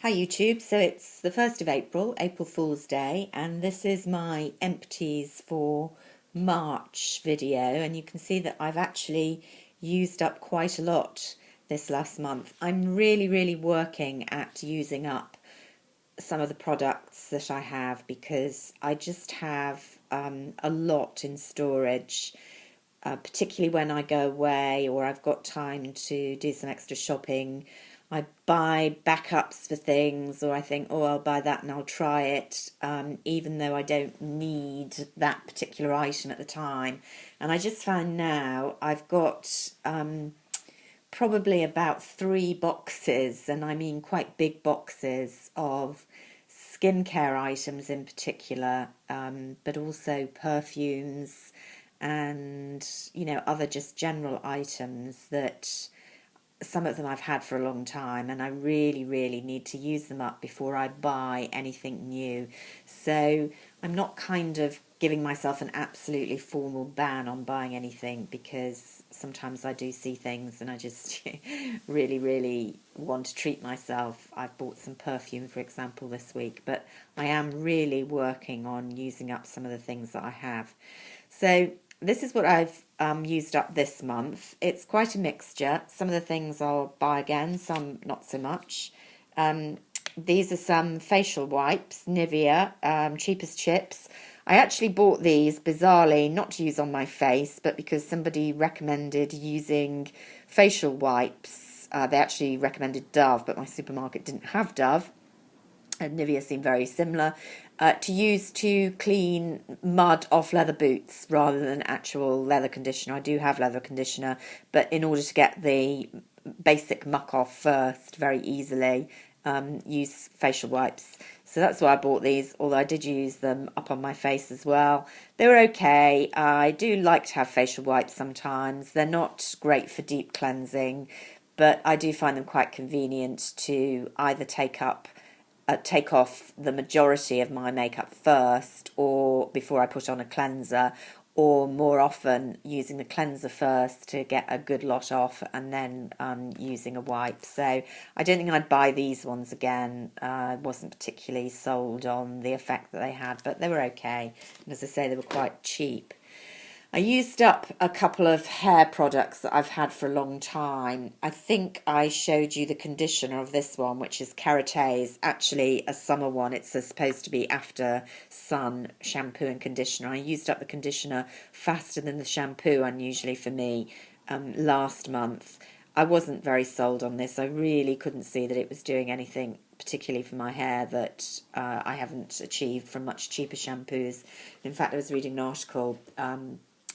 Hi YouTube, so it's the 1st of April, April Fool's Day, and this is my empties for March video, and you can see that I've actually used up quite a lot this last month. I'm really working at using up some of the products that I have because I just have a lot in storage. Particularly when I go away or I've got time to do some extra shopping, I buy backups for things, or I think, oh, I'll buy that and I'll try it, even though I don't need that particular item at the time. And I just found now I've got probably about 3 boxes, and I mean quite big boxes of skincare items in particular, but also perfumes and other just general items that some of them I've had for a long time, and I really need to use them up before I buy anything new. So I'm not kind of giving myself an absolutely formal ban on buying anything, because sometimes I do see things and I just really want to treat myself. I've bought some perfume, for example, this week, but I am really working on using up some of the things that I have. So this is what I've used up this month. It's quite a mixture. Some of the things I'll buy again, some not so much. These are some facial wipes, Nivea, cheapest chips. I actually bought these, bizarrely, not to use on my face, but because somebody recommended using facial wipes. They actually recommended Dove, but my supermarket didn't have Dove. And Nivea seemed very similar, to use to clean mud off leather boots rather than actual leather conditioner. I do have leather conditioner, but in order to get the basic muck off first very easily, use facial wipes. So that's why I bought these, although I did use them up on my face as well. They were okay. I do like to have facial wipes sometimes. They're not great for deep cleansing, but I do find them quite convenient to either take off the majority of my makeup first, or before I put on a cleanser, or more often using the cleanser first to get a good lot off, and then using a wipe. So I don't think I'd buy these ones again. I wasn't particularly sold on the effect that they had, but they were okay. And as I say, they were quite cheap. I used up a couple of hair products that I've had for a long time. I think I showed you the conditioner of this one, which is Kerate's, actually a summer one. It's supposed to be after sun shampoo and conditioner. I used up the conditioner faster than the shampoo, unusually for me, last month. I wasn't very sold on this. I really couldn't see that it was doing anything particularly for my hair that I haven't achieved from much cheaper shampoos. In fact, I was reading an article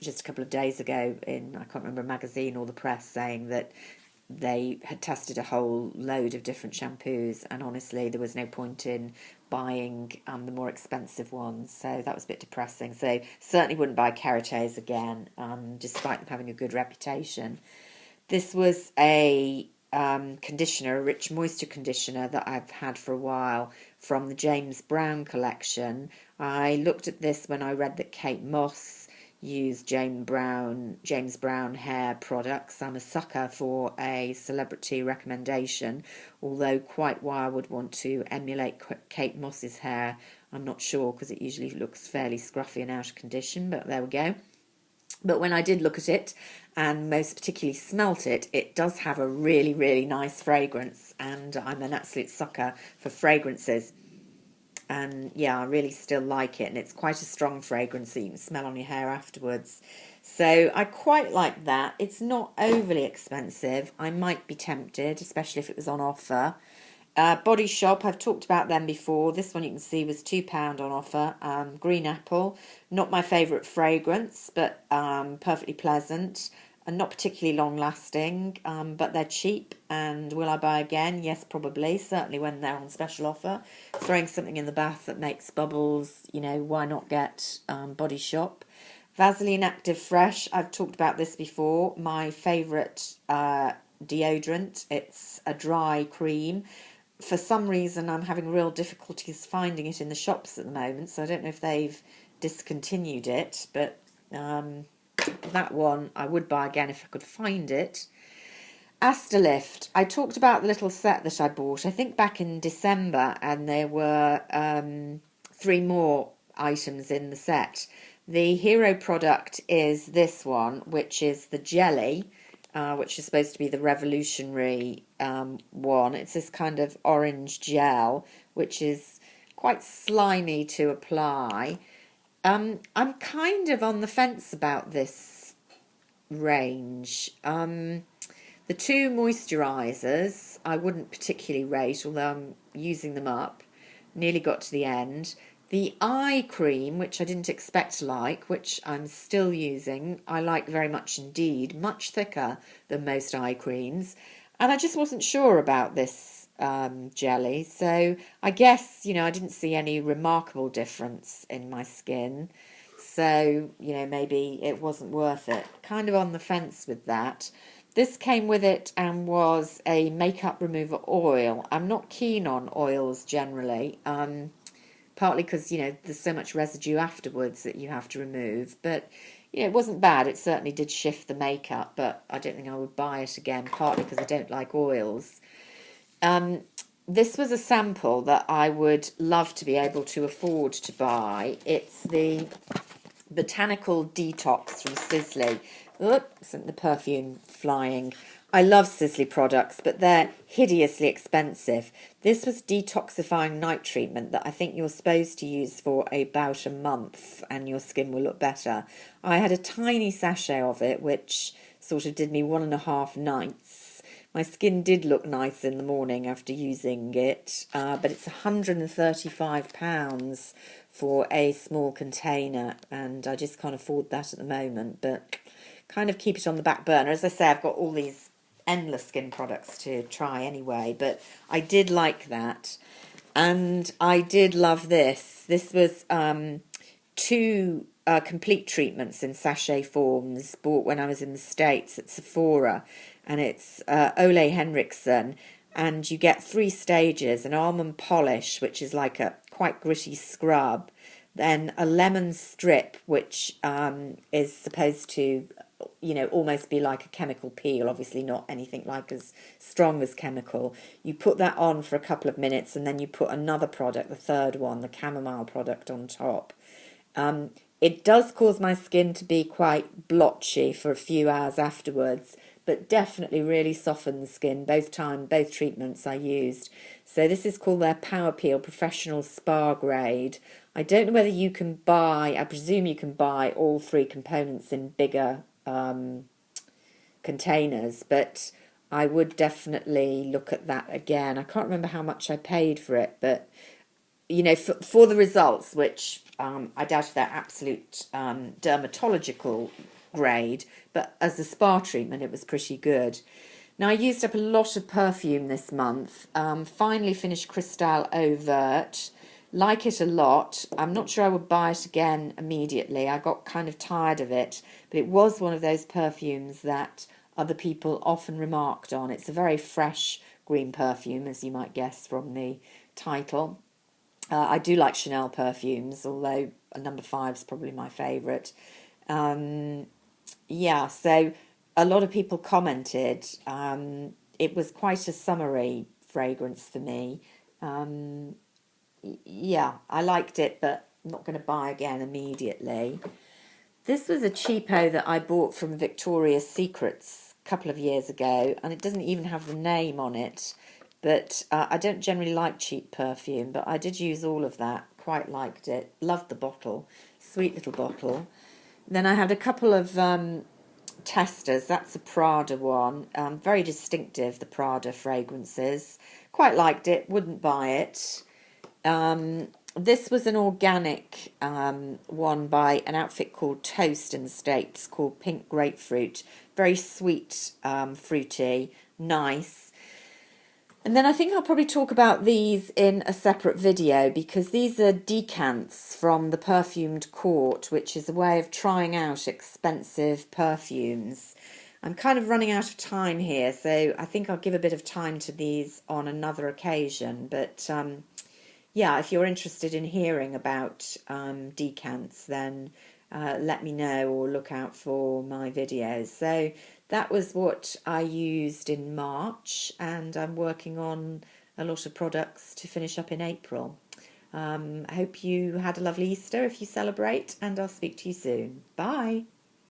just a couple of days ago in, I can't remember, a magazine or the press, saying that they had tested a whole load of different shampoos, and honestly there was no point in buying the more expensive ones. So that was a bit depressing. So certainly wouldn't buy Kerate's again, despite them having a good reputation. This was a conditioner, a rich moisture conditioner that I've had for a while from the James Brown collection. I looked at this when I read that Kate Moss used James Brown hair products. I'm a sucker for a celebrity recommendation, although quite why I would want to emulate Kate Moss's hair, I'm not sure, because it usually looks fairly scruffy and out of condition, but there we go. But when I did look at it, and most particularly smelt it, it does have a really nice fragrance, and I'm an absolute sucker for fragrances. And yeah, I really still like it, and it's quite a strong fragrance that you can smell on your hair afterwards. So I quite like that. It's not overly expensive. I might be tempted, especially if it was on offer. Body Shop, I've talked about them before. This one you can see was £2 on offer. Green Apple, not my favourite fragrance, but perfectly pleasant. And not particularly long lasting, but they're cheap. And will I buy again? Yes, probably. Certainly when they're on special offer. Throwing something in the bath that makes bubbles, why not get Body Shop? Vaseline Active Fresh, I've talked about this before. My favourite deodorant. It's a dry cream. For some reason, I'm having real difficulties finding it in the shops at the moment, so I don't know if they've discontinued it, but that one I would buy again if I could find it. Astalift. I talked about the little set that I bought, I think back in December, and there were 3 more items in the set. The hero product is this one, which is the jelly, which is supposed to be the revolutionary one. It's this kind of orange gel, which is quite slimy to apply. I'm kind of on the fence about this range. The 2 moisturisers I wouldn't particularly rate, although I'm using them up. Nearly got to the end. The eye cream, which I didn't expect to like, which I'm still using, I like very much indeed. Much thicker than most eye creams. And I just wasn't sure about this jelly. So I guess, I didn't see any remarkable difference in my skin. So, maybe it wasn't worth it. Kind of on the fence with that. This came with it and was a makeup remover oil. I'm not keen on oils generally, partly because, there's so much residue afterwards that you have to remove. But, it wasn't bad. It certainly did shift the makeup, but I don't think I would buy it again, partly because I don't like oils. This was a sample that I would love to be able to afford to buy. It's the Botanical Detox from Sisley. Oops, the perfume flying. I love Sisley products, but they're hideously expensive. This was detoxifying night treatment that I think you're supposed to use for about a month and your skin will look better. I had a tiny sachet of it, which sort of did me 1.5 nights. My skin did look nice in the morning after using it, but it's £135 for a small container, and I just can't afford that at the moment, but kind of keep it on the back burner. As I say, I've got all these endless skin products to try anyway, but I did like that. And I did love this. This was 2 complete treatments in sachet forms, bought when I was in the States at Sephora, and it's Ole Henriksen, and you get 3 stages: an almond polish, which is like a quite gritty scrub, then a lemon strip, which is supposed to almost be like a chemical peel, obviously not anything like as strong as chemical. You put that on for a couple of minutes and then you put another product, the third one, the chamomile product, on top. It does cause my skin to be quite blotchy for a few hours afterwards, but definitely really softened the skin both treatments I used. So this is called their Power Peel Professional Spa Grade. I don't know whether you can buy, I presume you can buy all 3 components in bigger containers, but I would definitely look at that again. I can't remember how much I paid for it, but for the results, which I doubt if they're absolute dermatological grade, but as a spa treatment it was pretty good. Now, I used up a lot of perfume this month. Finally finished Cristal Overt. Like it a lot. I'm not sure I would buy it again immediately. I got kind of tired of it, but it was one of those perfumes that other people often remarked on. It's a very fresh green perfume, as you might guess from the title. I do like Chanel perfumes, although number 5 is probably my favourite. Yeah, so a lot of people commented. It was quite a summery fragrance for me. Yeah, I liked it, but I'm not going to buy again immediately. This was a cheapo that I bought from Victoria's Secrets a couple of years ago, and it doesn't even have the name on it. But I don't generally like cheap perfume, but I did use all of that. Quite liked it. Loved the bottle. Sweet little bottle. Then I had a couple of testers. That's a Prada one. Very distinctive, the Prada fragrances. Quite liked it. Wouldn't buy it. This was an organic one by an outfit called Toast in the States, called Pink Grapefruit. Very sweet, fruity, nice. And then I think I'll probably talk about these in a separate video, because these are decants from the Perfumed Court, which is a way of trying out expensive perfumes. I'm kind of running out of time here, so I think I'll give a bit of time to these on another occasion. But yeah, if you're interested in hearing about decants, then let me know or look out for my videos. So that was what I used in March, and I'm working on a lot of products to finish up in April. I hope you had a lovely Easter if you celebrate, and I'll speak to you soon. Bye.